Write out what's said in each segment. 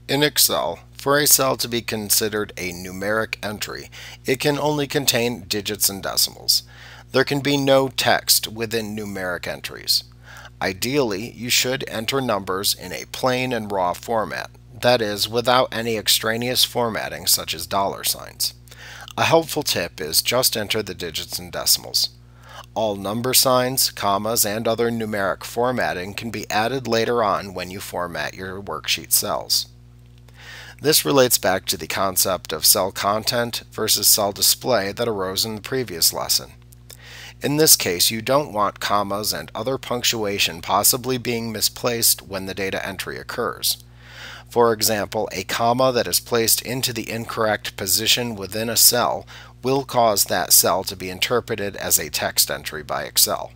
In Excel, for a cell to be considered a numeric entry, it can only contain digits and decimals. There can be no text within numeric entries. Ideally, you should enter numbers in a plain and raw format, that is, without any extraneous formatting such as dollar signs. A helpful tip is just enter the digits and decimals. All number signs, commas, and other numeric formatting can be added later on when you format your worksheet cells. This relates back to the concept of cell content versus cell display that arose in the previous lesson. In this case, you don't want commas and other punctuation possibly being misplaced when the data entry occurs. For example, a comma that is placed into the incorrect position within a cell will cause that cell to be interpreted as a text entry by Excel.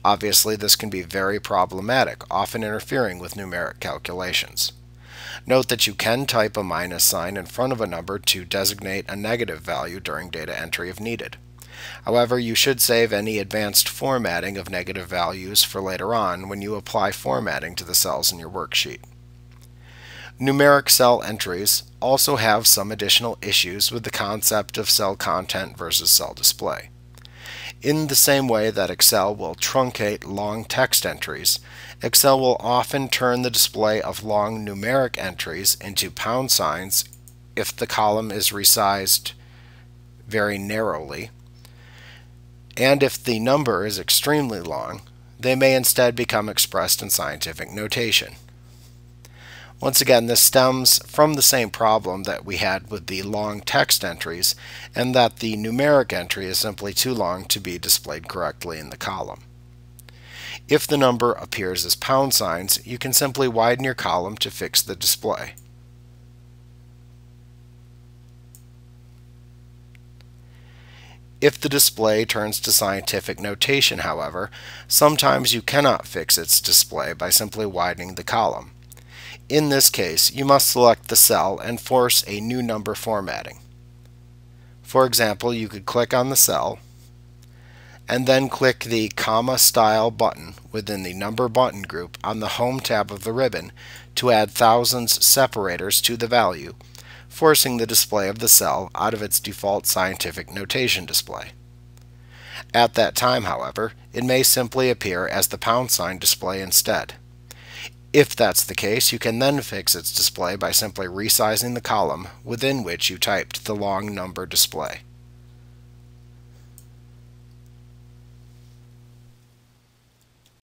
Obviously, this can be very problematic, often interfering with numeric calculations. Note that you can type a minus sign in front of a number to designate a negative value during data entry if needed. However, you should save any advanced formatting of negative values for later on when you apply formatting to the cells in your worksheet. Numeric cell entries also have some additional issues with the concept of cell content versus cell display. In the same way that Excel will truncate long text entries, Excel will often turn the display of long numeric entries into pound signs if the column is resized very narrowly, and if the number is extremely long, they may instead become expressed in scientific notation. Once again, this stems from the same problem that we had with the long text entries, and that the numeric entry is simply too long to be displayed correctly in the column. If the number appears as pound signs, you can simply widen your column to fix the display. If the display turns to scientific notation, however, sometimes you cannot fix its display by simply widening the column. In this case, you must select the cell and force a new number formatting. For example, you could click on the cell and then click the comma style button within the number button group on the home tab of the ribbon to add thousands separators to the value, forcing the display of the cell out of its default scientific notation display. At that time, however, it may simply appear as the pound sign display instead. If that's the case, you can then fix its display by simply resizing the column within which you typed the long number display.